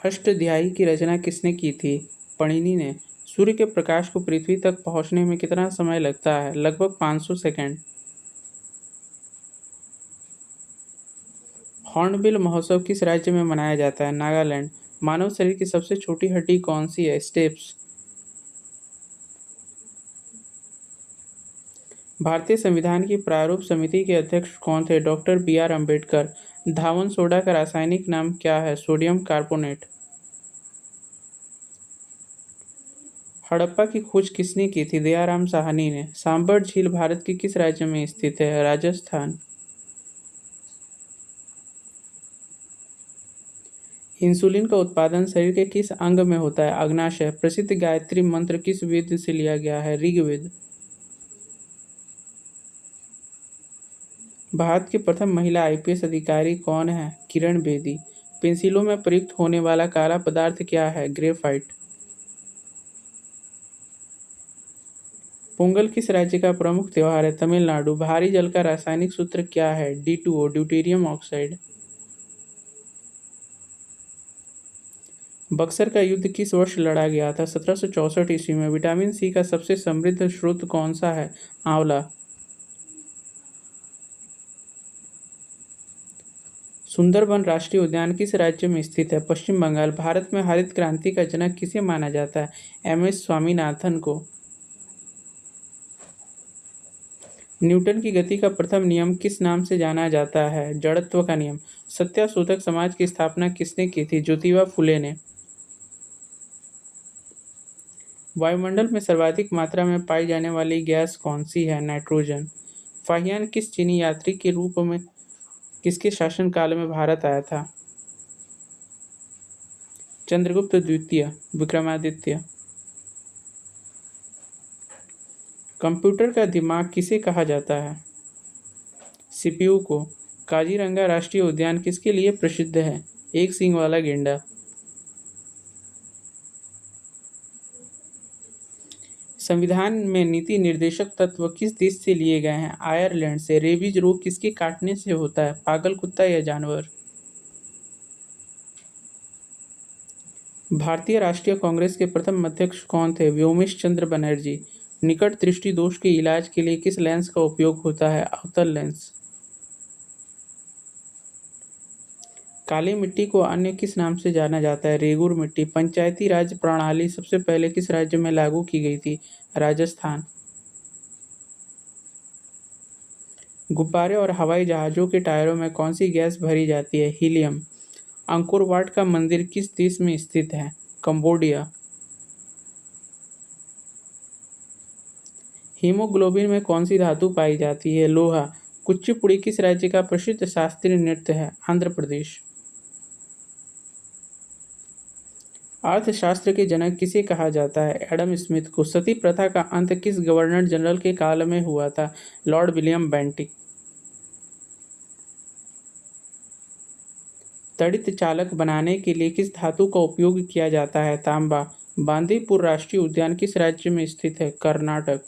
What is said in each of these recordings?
अष्टाध्यायी की रचना किसने की थी? पणिनि ने। सूर्य के प्रकाश को पृथ्वी तक पहुंचने में कितना समय लगता है? लगभग 500 सेकंड। हॉर्नबिल महोत्सव किस राज्य में मनाया जाता है? नागालैंड। मानव शरीर की सबसे छोटी हड्डी कौन सी है? स्टेप्स। भारतीय संविधान की प्रारूप समिति के अध्यक्ष कौन थे? Doctor B R Ambedkar. धावन सोडा का रासायनिक नाम क्या है? Sodium carbonate. हड़प्पा की खोज किसने की थी? दयाराम साहनी ने। सांबर झील भारत के किस राज्य में स्थित है? राजस्थान। इंसुलिन का उत्पादन शरीर के किस अंग में होता है? अग्नाशय। प्रसिद्ध गायत्री मंत्र किस वेद से लिया गया है? ऋग्वेद। भारत की प्रथम महिला आईपीएस अधिकारी कौन है? किरण बेदी। पेंसिलों में प्रयुक्त होने वाला काला पदार्थ क्या है? ग्रेफाइट। पोंगल किस राज्य का प्रमुख त्योहार है? तमिलनाडु। भारी जल का रासायनिक सूत्र क्या है? D2O, deuterium oxide. बक्सर का युद्ध किस वर्ष लड़ा गया था? 1764 ईस्वी में। विटामिन सी का सबसे समृद्ध स्रोत कौन सा है? आंवला। सुंदरबन राष्ट्रीय उद्यान किस राज्य में स्थित है? पश्चिम बंगाल। भारत में हरित क्रांति का जनक किसे माना जाता है? MS स्वामीनाथन को। न्यूटन की गति का प्रथम नियम किस नाम से जाना जाता है? जड़त्व का नियम। सत्याशोधक समाज की स्थापना किसने की थी? ज्योतिबा फुले ने। वायुमंडल में सर्वाधिक मात्रा में पाई जाने वाली गैस कौन सी है? नाइट्रोजन। फाहियान किस चीनी यात्री के रूप में किसके शासनकाल में भारत आया था? चंद्रगुप्त द्वितीय। विक्रमादित्य। कंप्यूटर का दिमाग किसे कहा जाता है? CPU को। काजीरंगा राष्ट्रीय उद्यान किसके लिए प्रसिद्ध है? एक सींग वाला गेंडा। संविधान में नीति निर्देशक तत्व किस देश से लिए गए हैं? आयरलैंड से। रेबीज रोग किसके काटने से होता है? पागल कुत्ता या जानवर। भारतीय राष्ट्रीय कांग्रेस के प्रथम अध्यक्ष कौन थे? व्योमेश चंद्र बनर्जी। निकट दृष्टि दोष के इलाज के लिए किस लेंस का उपयोग होता है? अवतल लेंस। काली मिट्टी को अन्य किस नाम से जाना जाता है? रेगुर मिट्टी। पंचायती राज प्रणाली सबसे पहले किस राज्य में लागू की गई थी? राजस्थान। गुब्बारे और हवाई जहाजों के टायरों में कौन सी गैस भरी जाती है? हीलियम। अंकोर वाट का मंदिर किस देश में स्थित है? कंबोडिया। हीमोग्लोबिन में कौन सी धातु पाई जाती है? लोहा। कुचिपुड़ी किस राज्य का प्रसिद्ध शास्त्रीय नृत्य है? आंध्र प्रदेश। अर्थशास्त्र के जनक किसे कहा जाता है? एडम स्मिथ को। सती प्रथा का अंत किस गवर्नर जनरल के काल में हुआ था? Lord William Bentinck. तड़ित चालक बनाने के लिए किस धातु का उपयोग किया जाता है? तांबा। बांदीपुर राष्ट्रीय उद्यान किस राज्य में स्थित है? कर्नाटक।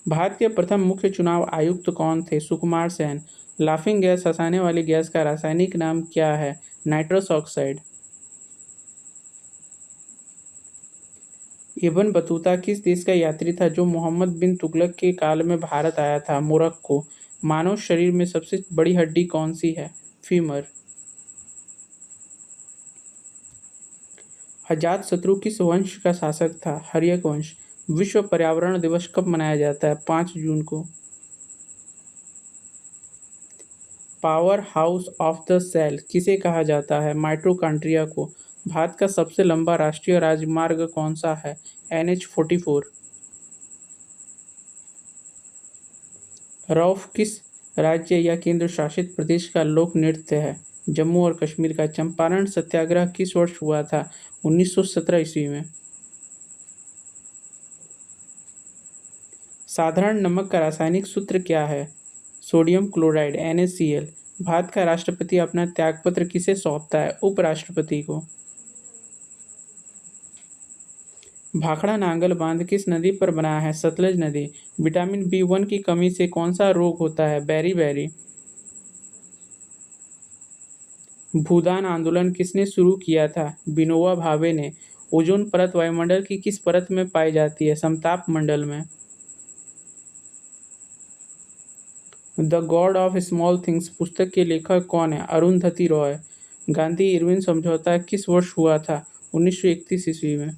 भारत के प्रथम मुख्य चुनाव आयुक्त कौन थे? सुकुमार सेन। लाफिंग गैस हंसाने वाली गैस का रासायनिक नाम क्या है? Nitrous oxide. इब्न बतूता किस देश का यात्री था जो मोहम्मद बिन तुगलक के काल में भारत आया था? मोरक्को। मानव शरीर में सबसे बड़ी हड्डी कौन सी है? फीमर। अजातशत्रु किस वंश का शासक था? हर्यक वंश। विश्व पर्यावरण दिवस कब मनाया जाता है? 5 जून को। Power house of the cell किसे कहा जाता है? माइटोकॉन्ड्रिया को। भारत का सबसे लंबा राष्ट्रीय राजमार्ग कौन सा है? NH-44। रौफ किस राज्य या केंद्र शासित प्रदेश का लोक नृत्य है? जम्मू और कश्मीर का। चंपारण सत्याग्रह किस वर्ष हुआ था? 1917 ईस्वी में। साधारण नमक का रासायनिक सूत्र क्या है? Sodium chloride NaCl। भारत का राष्ट्रपति अपना त्यागपत्र किसे सौंपता है? उपराष्ट्रपति को। भाखड़ा नांगल बांध किस नदी पर बना है? सतलज नदी। विटामिन B1 की कमी से कौन सा रोग होता है? Berry berry. भूदान आंदोलन किसने शुरू किया था? विनोबा भावे ने। ओजोन परत वायुमंडल की किस परत में पाई जाती है? समताप मंडल में। The God of small things पुस्तक के लेखक कौन है? अरुंधति रॉय। गांधी इरविन समझौता किस वर्ष हुआ था? 1931 ईस्वी में।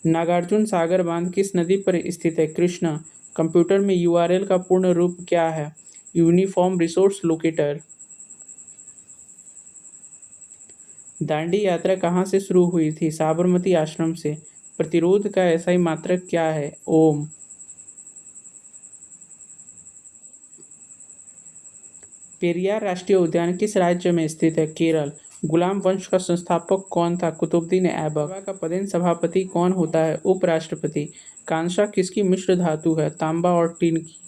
नागार्जुन सागर बांध किस नदी पर स्थित है? कृष्णा। कंप्यूटर में यूआरएल का पूर्ण रूप क्या है? Uniform resource locator. दांडी यात्रा कहाँ से शुरू हुई थी? साबरमती आश्रम से। प्रतिरोध का ऐसा मात्रक क्या है? ओम। पेरियार राष्ट्रीय उद्यान किस राज्य में स्थित है? केरल। गुलाम वंश का संस्थापक कौन था? कुतुबुद्दीन ऐबक। सभा का पदेन सभापति कौन होता है? उपराष्ट्रपति। कांसा किसकी मिश्र धातु है? तांबा और टीन की।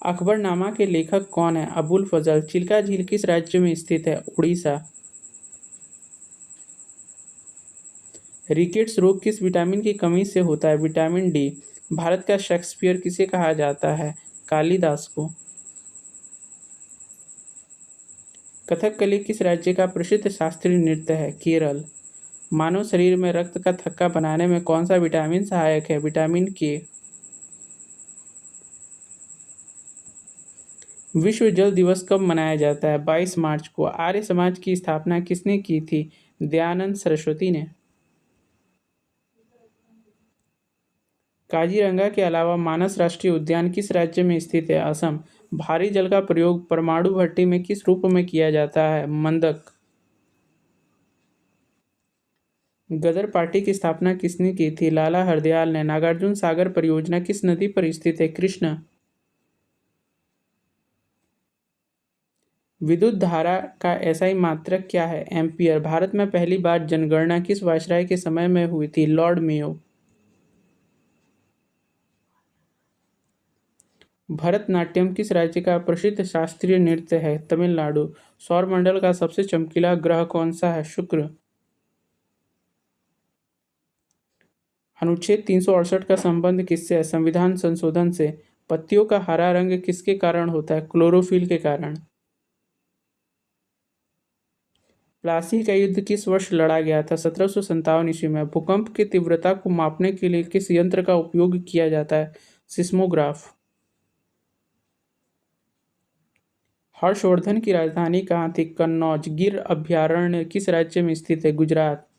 अकबरनामा के लेखक कौन है? अबुल फजल। चिल्का झील किस राज्य में स्थित है? उड़ीसा। रिकेट्स रोग किस विटामिन की कमी से होता है? Vitamin D. भारत का शेक्सपियर किसे कहा जाता है? कालिदास को। कथकली किस राज्य का प्रसिद्ध शास्त्रीय नृत्य है? केरल। मानव शरीर में रक्त का थक्का बनाने में कौन सा विटामिन सहायक है? विटामिन के। विश्व जल दिवस कब मनाया जाता है? 22 मार्च को। आर्य समाज की स्थापना किसने की थी? दयानंद सरस्वती ने। काजीरंगा के अलावा मानस राष्ट्रीय उद्यान किस राज्य में स्थित है? असम। भारी जल का प्रयोग परमाणु भट्टी में किस रूप में किया जाता है? मंदक। गदर पार्टी की स्थापना किसने की थी? लाला हरदयाल ने। नागार्जुन सागर परियोजना किस नदी पर स्थित है? कृष्णा। विद्युत धारा का एसआई मात्रक क्या है? एम्पियर। भारत में पहली बार जनगणना किस वायसराय के समय में हुई थी? Lord Mayo. भरतनाट्यम किस राज्य का प्रसिद्ध शास्त्रीय नृत्य है? तमिलनाडु। सौरमंडल का सबसे चमकीला ग्रह कौन सा है? शुक्र। अनुच्छेद 368 का संबंध किससे है? संविधान संशोधन से। पत्तियों का हरा रंग किसके कारण होता है? क्लोरोफिल के कारण। प्लासी का युद्ध किस वर्ष लड़ा गया था? 1757 ईस्वी में। भूकंप की तीव्रता को मापने के लिए किस यंत्र का उपयोग किया जाता है? सिस्मोग्राफ। हर्षवर्धन की राजधानी कहाँ थी? कन्नौज। गिर अभयारण्य किस राज्य में स्थित है? गुजरात।